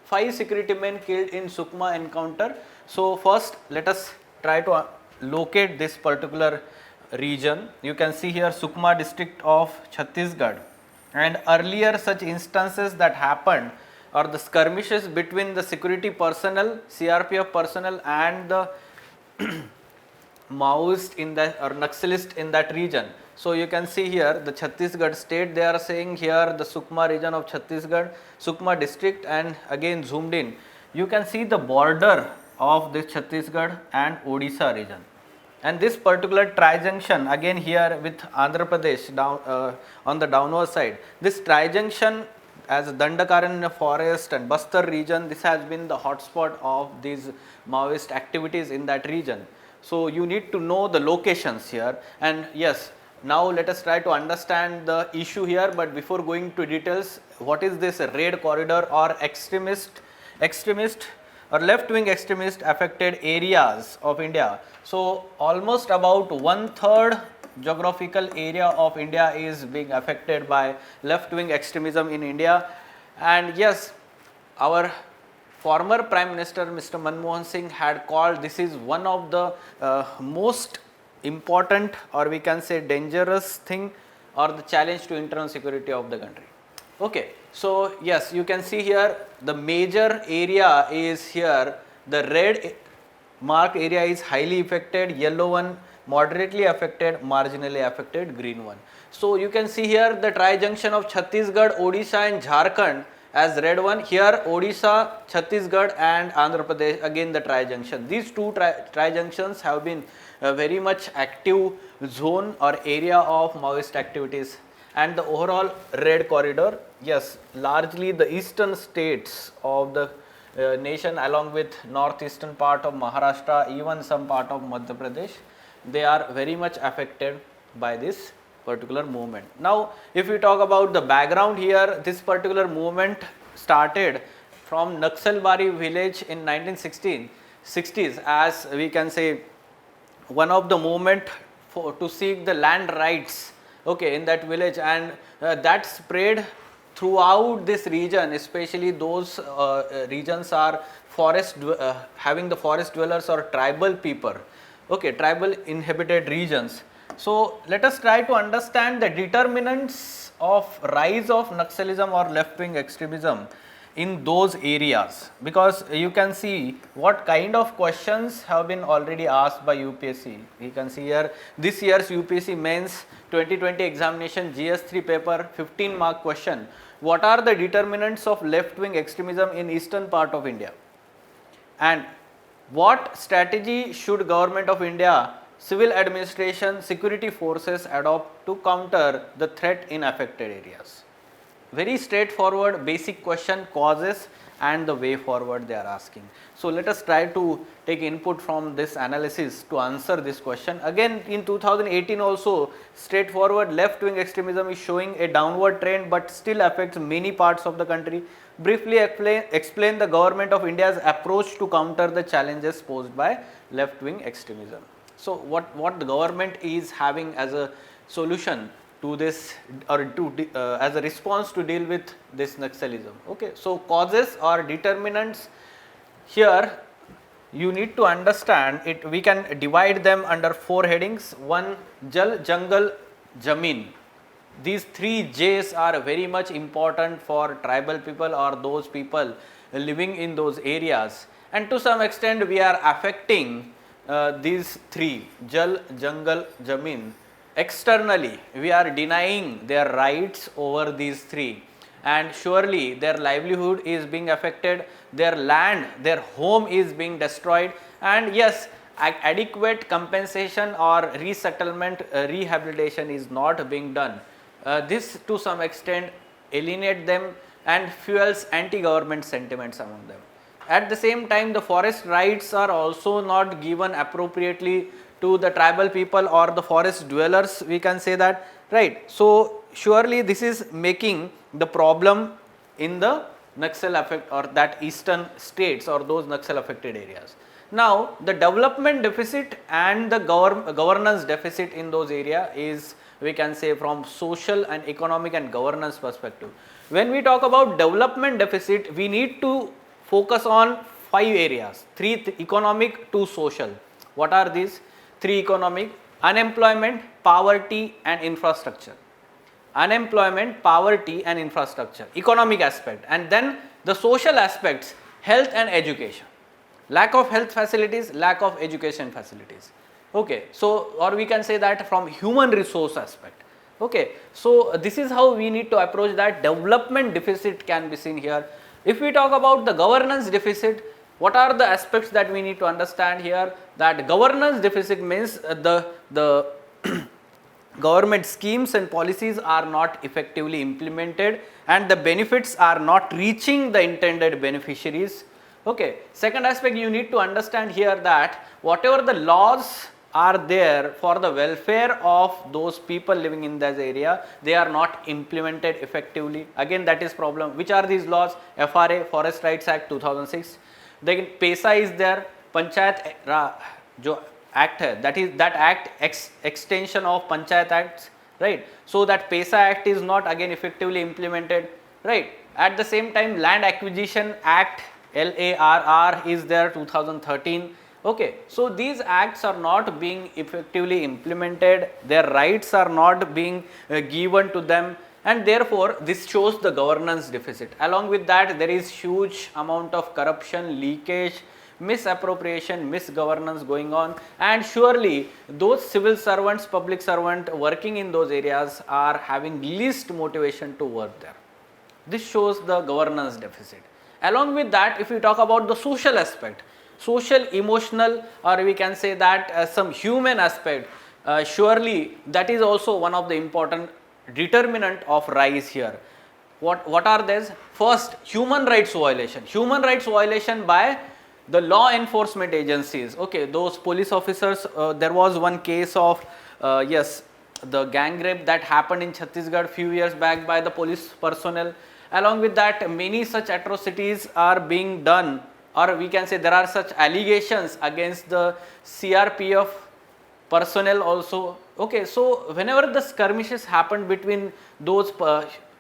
Five security men killed in Sukma encounter. So first let us try to locate this particular region. You can see here Sukma district of Chhattisgarh, and earlier such instances that happened or the skirmishes between the security personnel, CRPF personnel and the Maoist in that or Naxalist in that region. So you can see here the Chhattisgarh state, they are saying here the Sukma region of Chhattisgarh, Sukma district, and again zoomed in. You can see the border of this Chhattisgarh and Odisha region. And this particular tri-junction again here with Andhra Pradesh down on the downward side. This tri-junction as Dandakaranya forest and Bastar region, this has been the hotspot of these Maoist activities in that region. So you need to know the locations here, and yes, now let us try to understand the issue here. But before going to details, what is this red corridor or extremist or left wing extremist affected areas of India? So almost about 1/3 geographical area of India is being affected by left wing extremism in India. And yes, our former Prime Minister Mr. Manmohan Singh had called this is one of the most important, or we can say dangerous thing, or the challenge to internal security of the country. Okay, so yes, you can see here the major area is here, the red marked area is highly affected, yellow one moderately affected, marginally affected, green one. So you can see here the tri-junction of Chhattisgarh, Odisha and Jharkhand as red one. Here Odisha, Chhattisgarh and Andhra Pradesh, again the tri-junction. These two tri-junctions have been very much active zone or area of Maoist activities. And the overall red corridor, yes, largely the eastern states of the nation along with northeastern part of Maharashtra, even some part of Madhya Pradesh, they are very much affected by this particular movement. Now, if we talk about the background here, this particular movement started from Naxalbari village in 1960s as we can say one of the movement to seek the land rights, okay, in that village, and that spread throughout this region, especially those regions are forest having the forest dwellers or tribal people, okay, tribal inhabited regions. So let us try to understand the determinants of rise of Naxalism or left wing extremism in those areas, because you can see what kind of questions have been already asked by UPSC. You can see here this year's UPSC mains 2020 examination GS3 paper 15 mark question. What are the determinants of left wing extremism in eastern part of India, and what strategy should government of India, civil administration, security forces adopt to counter the threat in affected areas? Very straightforward basic question, causes and the way forward they are asking. So let us try to take input from this analysis to answer this question. Again in 2018 also straightforward left wing extremism is showing a downward trend but still affects many parts of the country. Briefly explain the government of India's approach to counter the challenges posed by left wing extremism. So what the government is having as a solution to this, or to as a response to deal with this Naxalism. Okay, so causes or determinants here you need to understand it. We can divide them under 4 headings. One, Jal, Jungle, Jameen. These 3 J's are very much important for tribal people or those people living in those areas, and to some extent we are affecting these 3 Jal, Jungle, Jameen. Externally we are denying their rights over these 3, and surely their livelihood is being affected, their land, their home is being destroyed, and yes, adequate compensation or resettlement rehabilitation is not being done. This to some extent alienate them and fuels anti-government sentiments among them. At the same time, the forest rights are also not given appropriately to the tribal people or the forest dwellers, we can say that, right. So surely this is making the problem in the Naxal affect or that eastern states or those Naxal affected areas. Now the development deficit and the governance deficit in those area is, we can say, from social and economic and governance perspective. When we talk about development deficit, we need to focus on 5 areas, 3 economic, 2 social. What are these? 3 economic: unemployment, poverty and infrastructure. Unemployment, poverty and infrastructure, economic aspect, and then the social aspects, health and education. Lack of health facilities, lack of education facilities. Okay, so or we can say that from human resource aspect. Okay, so this is how we need to approach that. Development deficit can be seen here. If we talk about the governance deficit, what are the aspects that we need to understand here? That governance deficit means the government schemes and policies are not effectively implemented and the benefits are not reaching the intended beneficiaries. Okay. Second aspect, you need to understand here that whatever the laws are there for the welfare of those people living in that area, they are not implemented effectively. Again, that is problem. Which are these laws? FRA, Forest Rights Act 2006. Then PESA is there, Panchayat jo act hai, that is that act extension of Panchayat Acts, right? So that PESA Act is not again effectively implemented, right? At the same time, Land Acquisition Act LARR is there 2013. Okay, so these acts are not being effectively implemented, their rights are not being given to them, and therefore this shows the governance deficit. Along with that, there is huge amount of corruption, leakage, misappropriation, misgovernance going on, and surely those civil servants, public servant working in those areas are having least motivation to work there. This shows the governance deficit. Along with that, if we talk about the social aspect, social, emotional, or we can say that some human aspect, surely that is also one of the important determinant of rise here. What are these? First, human rights violation. Human rights violation by the law enforcement agencies. Okay, those police officers, there was one case of yes, the gang rape that happened in Chhattisgarh few years back by the police personnel. Along with that, many such atrocities are being done, or we can say there are such allegations against the CRPF personnel also. Okay, so whenever the skirmishes happened between those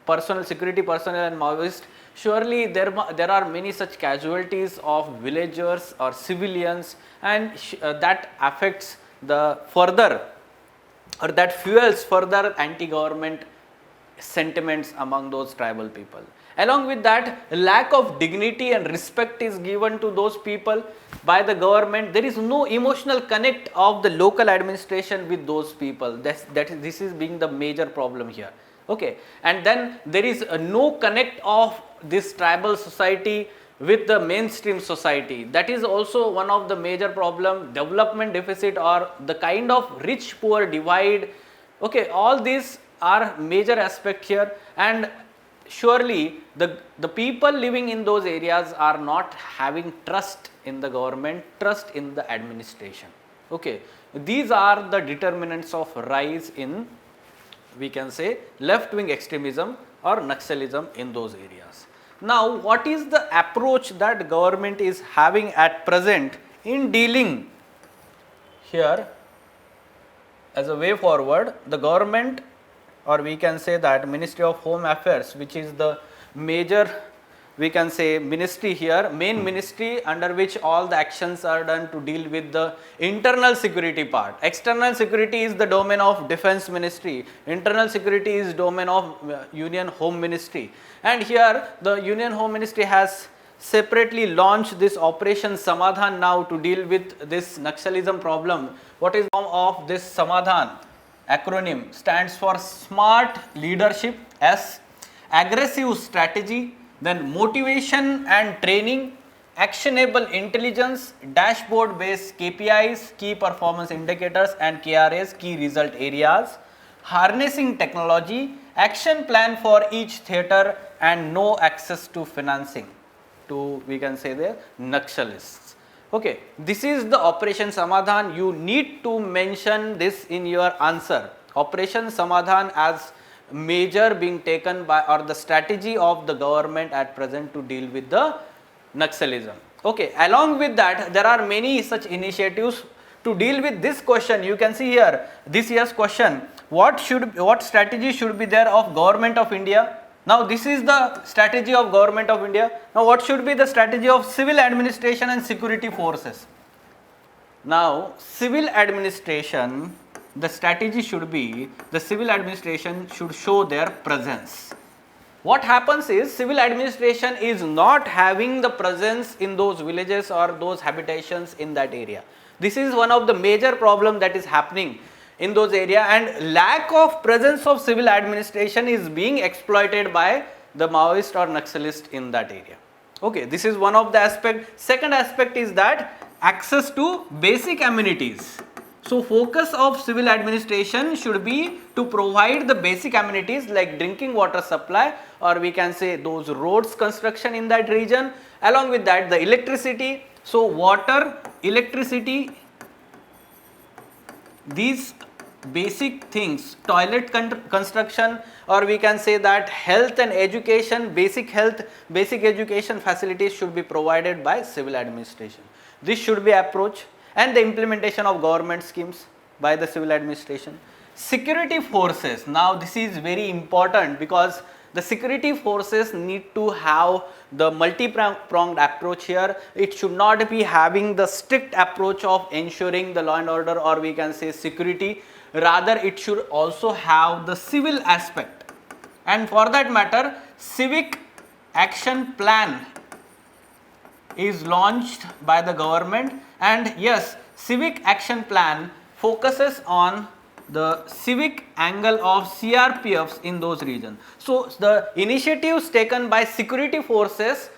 personnel, security personnel and Maoists, surely there are many such casualties of villagers or civilians, and that affects the further, or that fuels further anti-government sentiments among those tribal people. Along with that, lack of dignity and respect is given to those people by the government. There is no emotional connect of the local administration with those people. This is being the major problem here. Okay, and then there is no connect of this tribal society with the mainstream society. That is also one of the major problem. Development deficit, or the kind of rich poor divide. Okay, all these are major aspect here, and surely the people living in those areas are not having trust in the government, trust in the administration. Okay, these are the determinants of rise in, we can say, left wing extremism or Naxalism in those areas. Now, what is the approach that government is having at present in dealing here? As a way forward, the government, or we can say that Ministry of Home Affairs, which is the major, we can say, ministry here, main ministry under which all the actions are done to deal with the internal security part. External security is the domain of Defense Ministry, internal security is domain of Union Home Ministry, and here the Union Home Ministry has separately launched this Operation Samadhan now to deal with this Naxalism problem. What is the form of this Samadhan? Acronym stands for Smart Leadership, S, Aggressive Strategy, then Motivation and Training, Actionable Intelligence, Dashboard Based KPIs, Key Performance Indicators and KRAs, Key Result Areas, Harnessing Technology, Action Plan for each theatre, and No Access to Financing to, we can say, the Naxalists. Okay, this is the Operation Samadhan. You need to mention this in your answer. Operation Samadhan as measure being taken by, or the strategy of the government at present to deal with the Naxalism. Okay, along with that, there are many such initiatives to deal with this question. You can see here this year's question: what strategy should be there of Government of India? Now this is the strategy of Government of India. Now what should be the strategy of civil administration and security forces? Now civil administration, the strategy should be, the civil administration should show their presence. What happens is, civil administration is not having the presence in those villages or those habitations in that area. This is one of the major problem that is happening in those area, and lack of presence of civil administration is being exploited by the Maoist or Naxalist in that area. Okay, this is one of the aspect. Second aspect is that access to basic amenities. So focus of civil administration should be to provide the basic amenities like drinking water supply, or we can say those roads construction in that region. Along with that, the electricity. So water, electricity, these basic things, toilet construction, or we can say that health and education, basic health, basic education facilities should be provided by civil administration. This should be approach, and the implementation of government schemes by the civil administration. Security forces, now this is very important because the security forces need to have the multi-pronged approach here. It should not be having the strict approach of ensuring the law and order, or we can say security, rather it should also have the civil aspect. And for that matter, civic action plan is launched by the government, and yes, civic action plan focuses on the civic angle of CRPFs in those regions. So the initiatives taken by security forces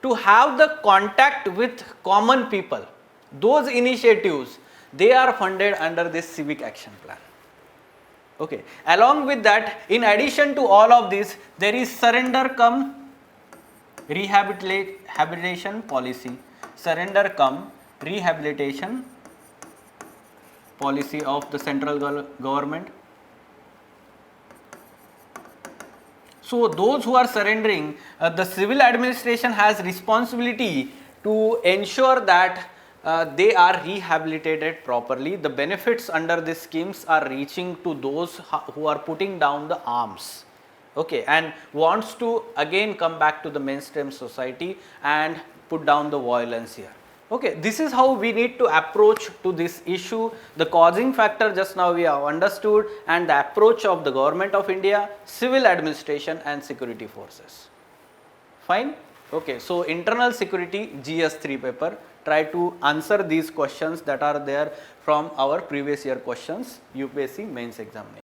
to have the contact with common people, those initiatives, they are funded under this civic action plan. Okay. Along with that, in addition to all of this, there is surrender cum rehabilitation policy, surrender cum rehabilitation policy of the central government. So those who are surrendering, the civil administration has responsibility to ensure that they are rehabilitated properly. The benefits under these schemes are reaching to those who are putting down the arms. Okay, and wants to again come back to the mainstream society and put down the violence here. Okay, this is how we need to approach to this issue. The causing factor just now we have understood, and the approach of the Government of India, civil administration and security forces. Fine? Okay, so internal security GS3 paper, try to answer these questions that are there from our previous year questions, UPSC mains examination.